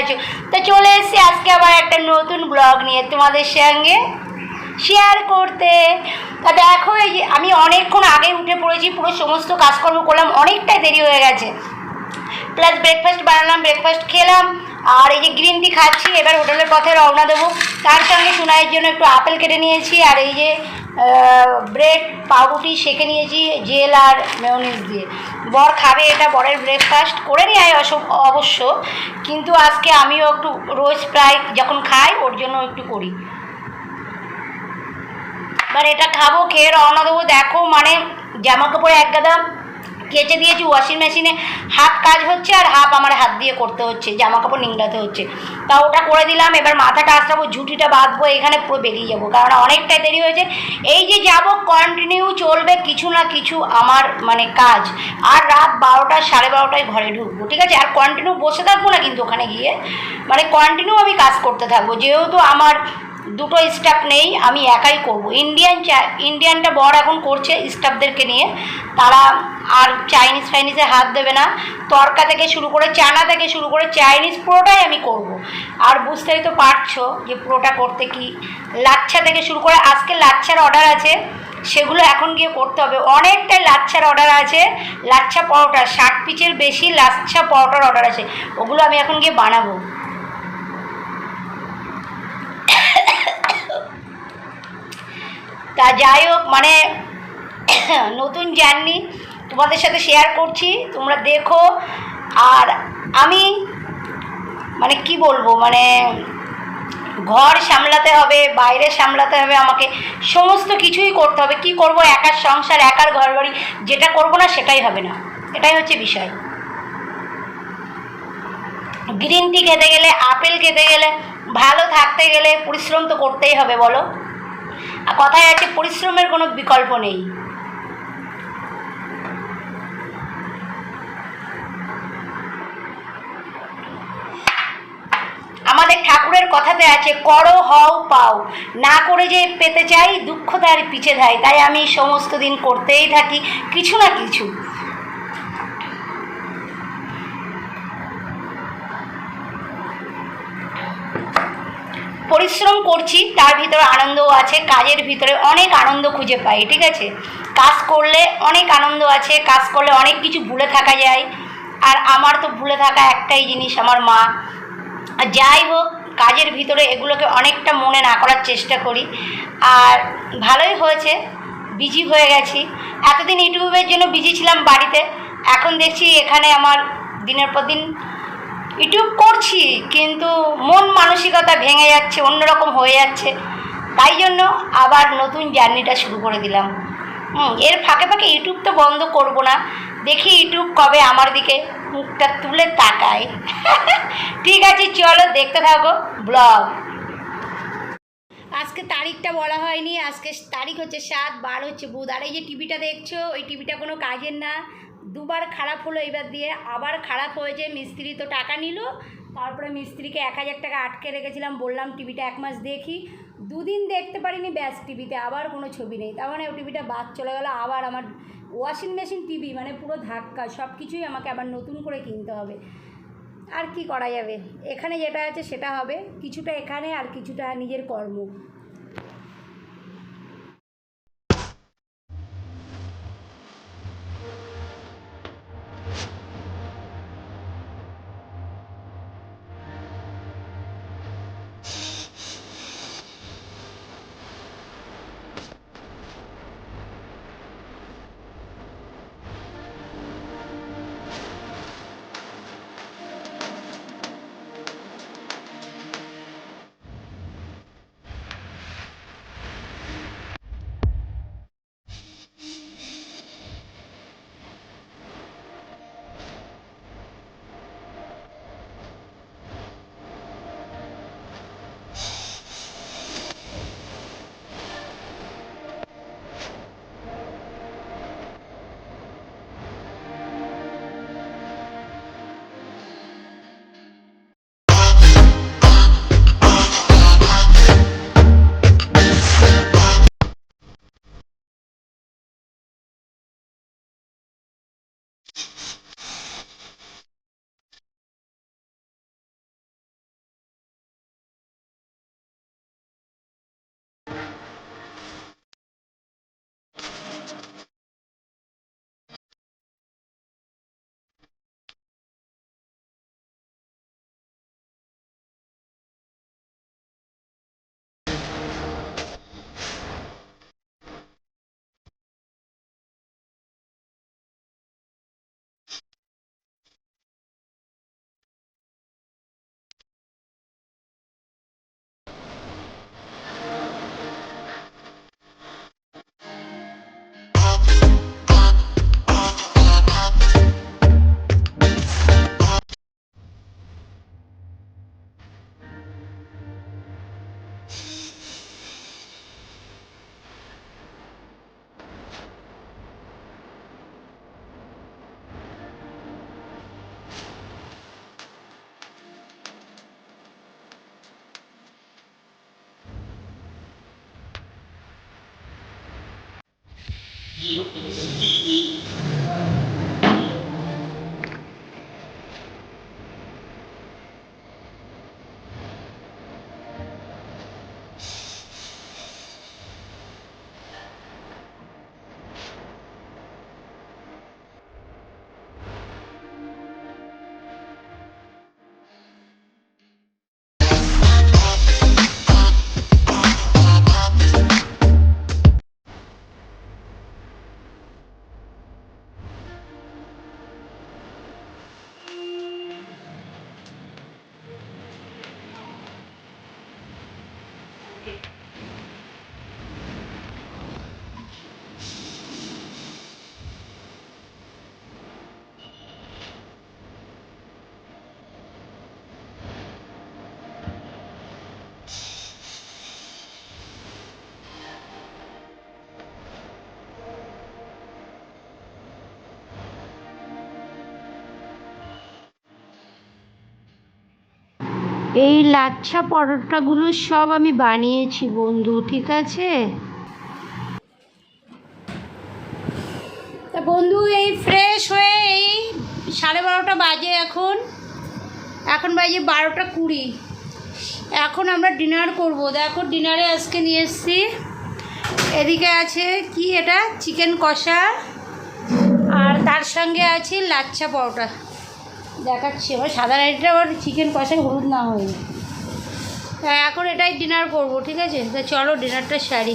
আছো। তো চলে এসেছি আজকে আবার একটা নতুন ব্লগ নিয়ে তোমাদের সঙ্গে শেয়ার করতে। তা দেখো, এই যে আমি অনেকক্ষণ আগে উঠে পড়েছি, পুরো সমস্ত কাজকর্ম করলাম, অনেকটাই দেরি হয়ে গেছে। প্লাস ব্রেকফাস্ট বানালাম, ব্রেকফাস্ট খেলাম, আর এই যে গ্রিন টি খাচ্ছি। এবার হোটেলের পথে রওনা দেবো। তার সঙ্গে সোনাইয়ের জন্য একটু আপেল কেটে নিয়েছি, আর এই যে ব্রেড পাউরুটি সেঁকে নিয়েছি জেল আর মেয়োনিজ দিয়ে। বর খাবে এটা, বরের ব্রেকফাস্ট করে নেয় অবশ্য, কিন্তু আজকে আমিও একটু রোজ প্রায় যখন খাই ওর জন্য একটু করি। এবার এটা খাবো, খেয়ে রওনা দেবো। দেখো মানে জামা কাপড় এক গাদা কেচে দিয়েছি ওয়াশিং মেশিনে, হাফ কাজ হচ্ছে আর হাফ আমার হাত দিয়ে করতে হচ্ছে, জামা কাপড় নিংড়াতে হচ্ছে। তা ওটা করে দিলাম। এবার মাথাটা আসাবো, ঝুঁটিটা বাঁধবো, এখানে পুরো বেরিয়ে যাবো, কারণ অনেকটাই দেরি হয়েছে। এই যে যাব কন্টিনিউ চলবে কিছু না কিছু আমার মানে কাজ। আর রাত 12টা 12:30টায় ঘরে ঢুকবো, ঠিক আছে? আর কন্টিনিউ বসে থাকবো না কিন্তু, ওখানে গিয়ে মানে কন্টিনিউ আমি কাজ করতে থাকবো, যেহেতু আমার দুটো স্টাফ নেই, আমি একাই করব। ইন্ডিয়ানটা বর এখন করছে স্টাফদেরকে নিয়ে, তারা আর চাইনিজ ফাইনিজে হাত দেবে না। তরকা থেকে শুরু করে চানা থেকে শুরু করে চাইনিজ পুরোটাই আমি করব। আর বুঝতেই তো পারছো যে পুরোটা করতে কি, লাচ্ছা থেকে শুরু করে, আজকে লাচ্ছার অর্ডার আছে, সেগুলো এখন গিয়ে করতে হবে। অনেকটাই লাচ্ছার অর্ডার আছে, লাচ্ছা পরোটা 60 পিসের বেশি লাচ্ছা পরোটার অর্ডার আছে, ওগুলো আমি এখন গিয়ে বানাবো। তা যাই হোক, মানে নতুন জার্নি তোমাদের সাথে শেয়ার করছি, তোমরা দেখো। আর আমি মানে কি বলবো, মানে ঘর সামলাতে হবে, বাইরে সামলাতে হবে, আমাকে সমস্ত কিছুই করতে হবে। কি করব, একার সংসার, একার ঘর বাড়ি, যেটা করব না সেটাই হবে না, এটাই হচ্ছে বিষয়। গ্রিন টি খেতে গেলে, আপেল খেতে গেলে, ভালো থাকতে গেলে পরিশ্রম তো করতেই হবে, বলো? আর কথায় আছে পরিশ্রমের কোনো বিকল্প নেই। আমাদের ঠাকুরের কথাতে আছে, করো হও পাও, না করে যে পেতে চাই দুঃখ তার পিছে ধাই। তাই আমি সমস্ত দিন করতেই থাকি কিছু না কিছু। পরিশ্রম করছি, তার ভিতরে আনন্দও আছে, কাজের ভিতরে অনেক আনন্দ খুঁজে পাই, ঠিক আছে? কাজ করলে অনেক আনন্দ আছে, কাজ করলে অনেক কিছু ভুলে থাকা যায়। আর আমার তো ভুলে থাকা একটাই জিনিস, আমার মা। যাই হোক, কাজের ভিতরে এগুলোকে অনেকটা মনে না করার চেষ্টা করি। আর ভালোই হয়েছে, বিজি হয়ে গেছি। এতদিন ইউটিউবের জন্য বিজি ছিলাম বাড়িতে, এখন দেখছি এখানে আমার দিনের পর দিন ইউটিউব করছি, কিন্তু মন মানসিকতা ভেঙে যাচ্ছে, অন্যরকম হয়ে যাচ্ছে। তাই জন্য আবার নতুন জার্নিটা শুরু করে দিলাম। এর ফাঁকে ফাঁকে ইউটিউব তো বন্ধ করব না, দেখি ইউটিউব কবে আমার দিকে মুখটা তুলে তাকায়। ঠিক আছে, চলো দেখতে থাকো ব্লগ। আজকে তারিখটা বলা হয়নি, আজকে তারিখ হচ্ছে 7/12 হচ্ছে বুধ। আর এই যে টিভিটা দেখছো, ওই টিভিটা কোনো কাজের না, দুবার খারাপ হলো, এবার দিয়ে আবার খারাপ হয়েছে। মিস্ত্রি তো টাকা নিল, তারপরে মিস্ত্রিকে 1000 টাকা আটকে রেখেছিলাম, বললাম টিভিটা 1 মাস দেখি, 2 দিন দেখতে পারিনি, ব্যাস টিভিতে আবার কোনো ছবি নেই। তার মানে ওই টিভিটা বাদ চলে গেলো। আবার আমার ওয়াশিং মেশিন, টিভি, মানে পুরো ধাক্কা, সব কিছুই আমাকে আবার নতুন করে কিনতে হবে। আর কি করা যাবে, এখানে যেটা আছে সেটা হবে, কিছুটা এখানে আর কিছুটা নিজের কর্ম। এই লাচ্ছা পরোটাগুলো সব আমি বানিয়েছি বন্ধু, ঠিক আছে? তা বন্ধু এই ফ্রেশ হয়ে এই 12:30 বাজে, এখন বাজে 12:20। এখন আমরা ডিনার করব। দেখো ডিনারে আজকে নিয়ে এসেছি, এদিকে আছে কি এটা চিকেন কষা, আর তার সঙ্গে আছে লাচ্ছা পরোটা। দেখাচ্ছি আমার সাদা রাইসটা, আবার চিকেন কষায় হলুদ না হয়নি। এখন এটাই ডিনার করব, ঠিক আছে? তো চলো ডিনারটা সারি।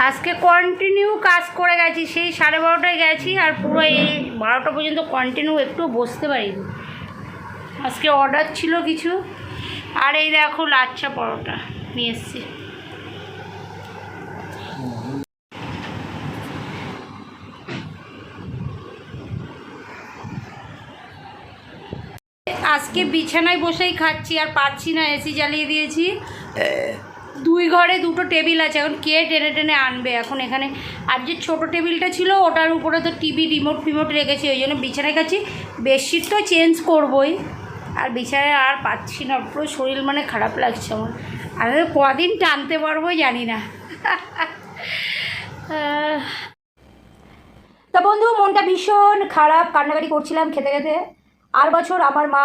আজকে কন্টিনিউ কাজ করে গেছি, সেই 12:30টায় গেছি আর পুরো এই 12টা পর্যন্ত কন্টিনিউ, একটু বসতে পারিনি। আজকে অর্ডার ছিল কিছু। আর এই দেখো লাচ্ছা পরোটা নিয়ে এসেছি। আজকে বিছানায় বসেই খাচ্ছি, আর পাচ্ছি না, এসি জ্বালিয়ে দিয়েছি। 2 ঘরে 2টো টেবিল আছে, এখন কে টেনে টেনে আনবে এখন এখানে। আর যে ছোটো টেবিলটা ছিল ওটার উপরে তো টিভি রিমোট রেখেছি, ওই জন্য বিছানায় খাচ্ছি। বেডশিট তো চেঞ্জ করবই, আর বিছানায় আর পাচ্ছি না, পুরো শরীর মানে খারাপ লাগছে আমার। আর কদিন টানতে পারবো জানি না। তা বন্ধু মনটা ভীষণ খারাপ, কান্নাকাটি করছিলাম খেতে খেতে। আর বছর আমার মা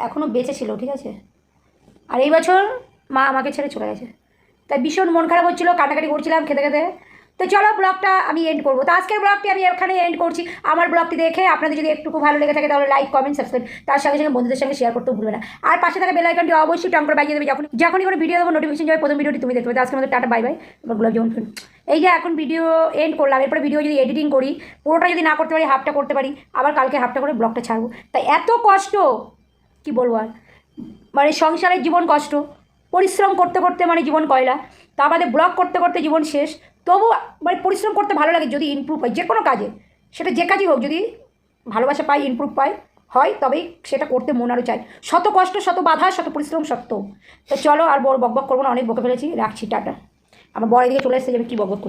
এখনও বেঁচে ছিল, ঠিক আছে? আর এই বছর মা আমাকে ছেড়ে চলে গেছে, তাই ভীষণ মন খারাপ হচ্ছিলো, কান্নাকাটি করছিলাম খেতে খেতে। তো চলো ব্লগটা আমি এন্ড করবো। তো আজকের ব্লগটি আমি এখানে এন্ড করছি। আমার ব্লগটি দেখে আপনাদের যদি একটু ভালো লেগে থাকে তাহলে লাইক কমেন্ট সাবস্ক্রাইব, তার সঙ্গে সঙ্গে বন্ধুদের সঙ্গে শেয়ার করতেও ভুলবে না। আর পাশে থাকা বেল আইকনটি অবশ্যই টং করে বাজিয়ে দেবে, যখনই কোনো ভিডিও দেবো নোটিফিকেশন যাবে, প্রথম ভিডিওটি তুমি দেখতে পাবে। আজকে আমাদের টাটা বাই বাই, এবার গুলাব জামুন। এই যে এখন ভিডিও এন্ড করলাম, এরপরে ভিডিও যদি এডিটিং করি, পুরোটা যদি না করতে পারি হাফটা করতে পারি, আবার কালকে হাফটা করে ব্লগটা ছাড়বো। তাই এত কষ্ট কি বলবো আর, মানে সংসারের জীবন কষ্ট, পরিশ্রম করতে করতে মানে জীবন কয়লা, তা আমাদের ব্লগ করতে করতে জীবন শেষ। তবু মানে পরিশ্রম করতে ভালো লাগে যদি ইমপ্রুভ হয় যে কোনো কাজে, সেটা যে কাজই হোক, যদি ভালোবাসা পাই, ইমপ্রুভ পাই হয়, তবেই সেটা করতে মন আরও চায়। শত কষ্ট, শত বাধা, শত পরিশ্রম সত্ত্বেও। তো চলো আর বক বক করবো না, অনেক বকে ফেলেছি, রাখছি, টাটা। আমার বড় এদিকে চলে এসেছে, যাবে কী বক বক করছি।